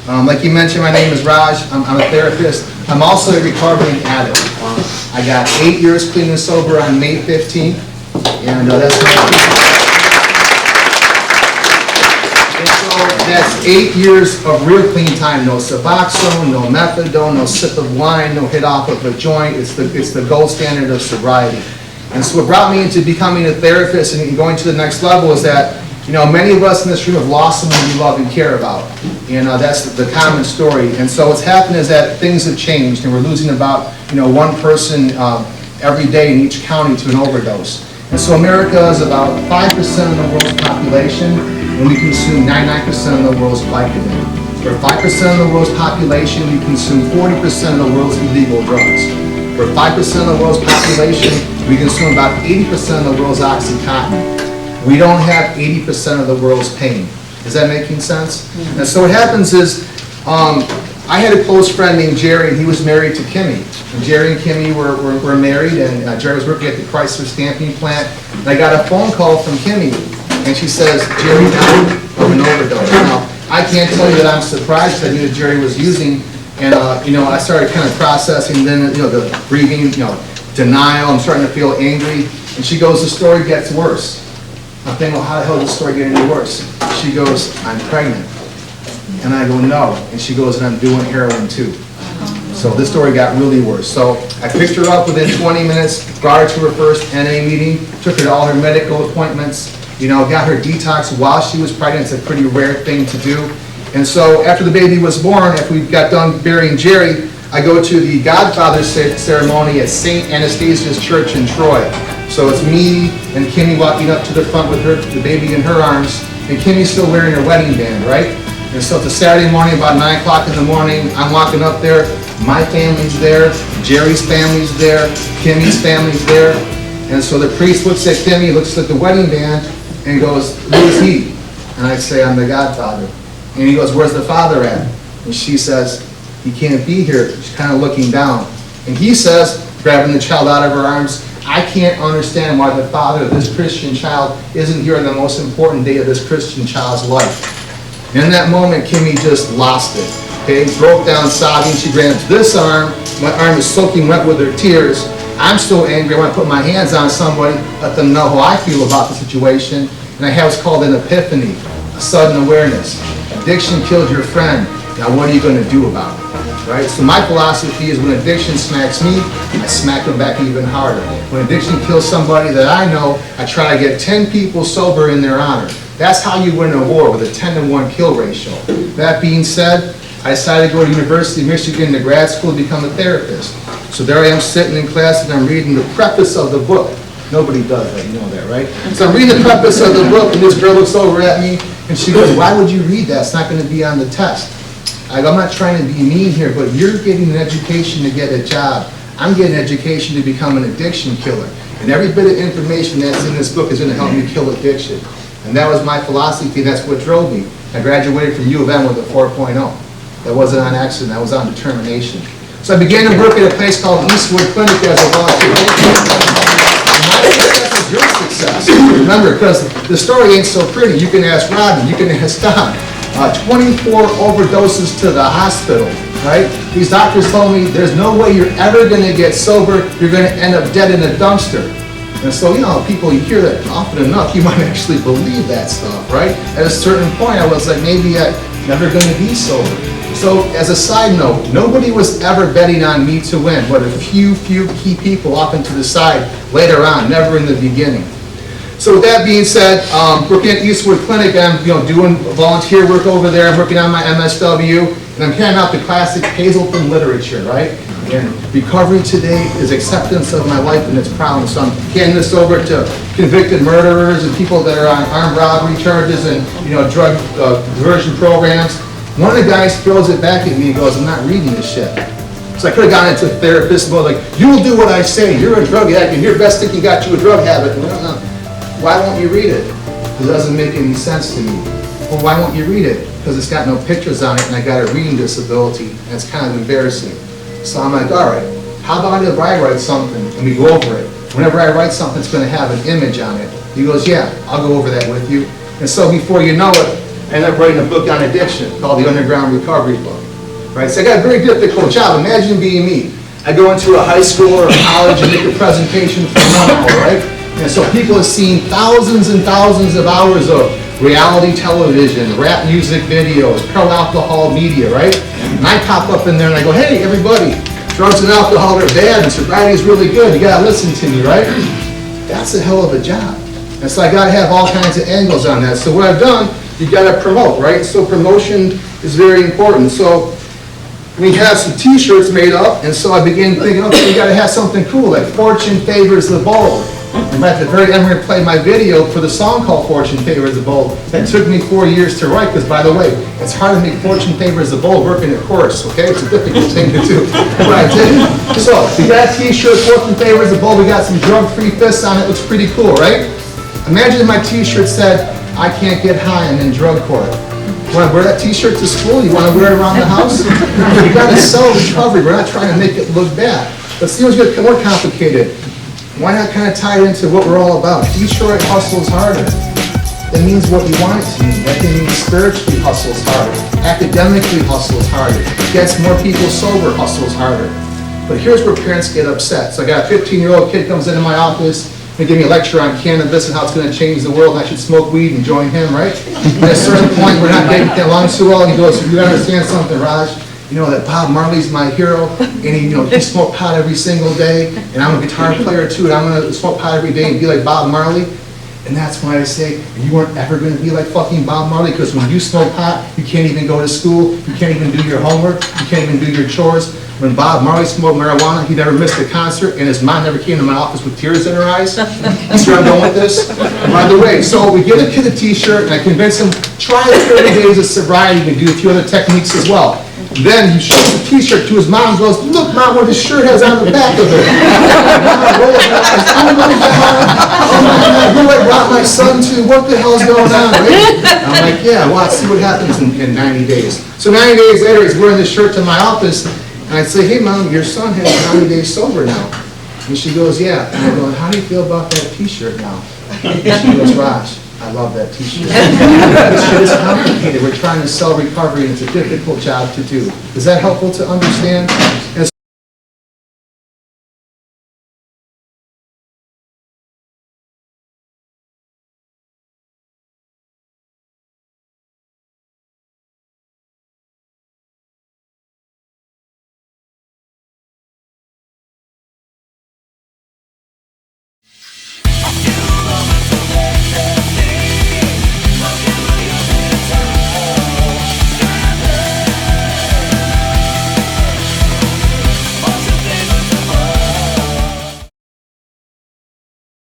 Like you mentioned, my name is Raj. I'm a therapist. I'm also a recovering addict. I got 8 years clean and sober on May 15th, and that's 8 years of real clean time. No Suboxone, no methadone, no sip of wine, no hit off of a joint. It's the gold standard of sobriety. And so what brought me into becoming a therapist and going to the next level is that, many of us in this room have lost someone we love and care about. And that's the common story. And so what's happened is that things have changed, and we're losing about, one person every day in each county to an overdose. And so America is about 5% of the world's population, and we consume 99% of the world's Vicodin. For 5% of the world's population, we consume 40% of the world's illegal drugs. For 5% of the world's population, we consume about 80% of the world's OxyContin. We don't have 80% of the world's pain. Is that making sense? Mm-hmm. And so what happens is, I had a close friend named Jerry, and he was married to Kimmy. And Jerry and Kimmy were married, and Jerry was working at the Chrysler stamping plant. And I got a phone call from Kimmy, and she says, Jerry died of an overdose. Now, I can't tell you that I'm surprised because I knew that Jerry was using, and I started kind of processing then, the grieving, denial. I'm starting to feel angry. And she goes, the story gets worse. I'm thinking, well, how the hell did the story get any worse? She goes, I'm pregnant. And I go, no. And she goes, and I'm doing heroin too. So this story got really worse. So I picked her up within 20 minutes, brought her to her first NA meeting, took her to all her medical appointments, got her detox while she was pregnant. It's a pretty rare thing to do. And so after the baby was born, after we got done burying Jerry, I go to the Godfather ceremony at St. Anastasia's Church in Troy. So it's me and Kimmy walking up to the front with the baby in her arms, and Kimmy's still wearing her wedding band, right? And so it's a Saturday morning, about 9 o'clock in the morning. I'm walking up there. My family's there. Jerry's family's there. Kimmy's family's there. And so the priest looks at Kimmy, looks at the wedding band, and goes, who is he? And I say, I'm the Godfather. And he goes, where's the father at? And she says, he can't be here. She's kind of looking down. And he says, grabbing the child out of her arms, I can't understand why the father of this Christian child isn't here on the most important day of this Christian child's life. And in that moment, Kimmy just lost it. Okay, broke down sobbing. She grabs this arm. My arm is soaking wet with her tears. I'm so angry. I want to put my hands on somebody, let them know how I feel about the situation. And I have what's called an epiphany, a sudden awareness. Addiction killed your friend. Now what are you going to do about it? Right? So my philosophy is when addiction smacks me, I smack them back even harder. When addiction kills somebody that I know, I try to get 10 people sober in their honor. That's how you win a war, with a 10-to-1 kill ratio. That being said, I decided to go to University of Michigan to grad school to become a therapist. So there I am sitting in class and I'm reading the preface of the book. Nobody does that, you know that, right? So I'm reading the preface of the book and this girl looks over at me and she goes, why would you read that? It's not going to be on the test. I go, I'm not trying to be mean here, but you're getting an education to get a job. I'm getting an education to become an addiction killer. And every bit of information that's in this book is going to help me kill addiction. And that was my philosophy. That's what drove me. I graduated from U of M with a 4.0. That wasn't on accident. That was on determination. So I began to work at a place called Eastwood Clinic as a volunteer. My success is your success. Remember, because the story ain't so pretty. You can ask Rodney. You can ask Don. 24 overdoses to the hospital, right? These doctors told me there's no way you're ever going to get sober. You're going to end up dead in a dumpster. And so, people, you hear that often enough, you might actually believe that stuff, right? At a certain point, I was like, maybe I'm never going to be sober. So, as a side note, nobody was ever betting on me to win, but a few key people off into the side later on, never in the beginning. So with that being said, working at Eastwood Clinic, I'm doing volunteer work over there. I'm working on my MSW, and I'm carrying out the classic Hazelton literature, right? And recovery today is acceptance of my life and its problems. So I'm handing this over to convicted murderers and people that are on armed robbery charges and drug diversion programs. One of the guys throws it back at me and goes, I'm not reading this shit. So I could have gone into therapist mode, like, you'll do what I say, you're a drug addict, and your best thinking got you a drug habit. Why won't you read it? Because it doesn't make any sense to me. Well, why won't you read it? Because it's got no pictures on it and I got a reading disability and it's kind of embarrassing. So I'm like, all right, how about if I write something and we go over it? Whenever I write something, it's going to have an image on it. He goes, yeah, I'll go over that with you. And so before you know it, I ended up writing a book on addiction called The Underground Recovery Book. Right? So I got a very difficult job. Imagine being me. I go into a high school or a college and make a presentation for 1 hour, right? And so people have seen thousands and thousands of hours of reality television, rap music videos, pro alcohol media, right? And I pop up in there and I go, hey, everybody, drugs and alcohol are bad and sobriety is really good. You gotta listen to me, right? That's a hell of a job. And so I gotta have all kinds of angles on that. So what I've done, you gotta promote, right? So promotion is very important. So we have some t-shirts made up, and so I began thinking, okay, we gotta have something cool, like fortune favors the bold. And at the very end, we're gonna play my video for the song called Fortune Favors the Bold. That took me 4 years to write, because by the way, it's hard to make Fortune Favors the Bold work in a chorus, okay? It's a difficult thing to do. But I did. So, we got a t-shirt, Fortune Favors the Bold, we got some drug-free fists on it, looks pretty cool, right? Imagine if my t-shirt said, I can't get high, I'm in drug court. You want to wear that t-shirt to school? You want to wear it around the house? You got to sell recovery. We're not trying to make it look bad. But see, it's getting more complicated. Why not kind of tie it into what we're all about? Detroit hustles harder. That means what you want it to mean. That can mean spiritually hustles harder. Academically hustles harder. Gets more people sober, hustles harder. But here's where parents get upset. So I got a 15-year-old kid comes into my office, and give me a lecture on cannabis and how it's going to change the world, and I should smoke weed and join him, right? At a certain point, we're not getting along too well, and he goes, you understand something, Raj? You know that Bob Marley's my hero, and he smoked pot every single day, and I'm a guitar player too, and I'm going to smoke pot every day and be like Bob Marley. And that's why I say, you weren't ever going to be like fucking Bob Marley, because when you smoke pot, you can't even go to school, you can't even do your homework, you can't even do your chores. When Bob Marley smoked marijuana, he never missed a concert, and his mom never came to my office with tears in her eyes. That's where I'm going with this. By the way, so we give a kid a t-shirt, and I convince him, try 30 days of sobriety, and do a few other techniques as well. Then he shows the t-shirt to his mom and goes, look, Mom, what his shirt has on the back of it. Mom rolls her eyes, oh my God, who I brought my son to? What the hell's going on, right? I'm like, yeah, well, let's see what happens in 90 days. So 90 days later, he's wearing this shirt to my office, and I say, hey, Mom, your son has 90 days sober now. And she goes, yeah. And I go, how do you feel about that t-shirt now? And she goes, Raj, I love that t-shirt. This shit is complicated. We're trying to sell recovery, and it's a difficult job to do. Is that helpful to understand?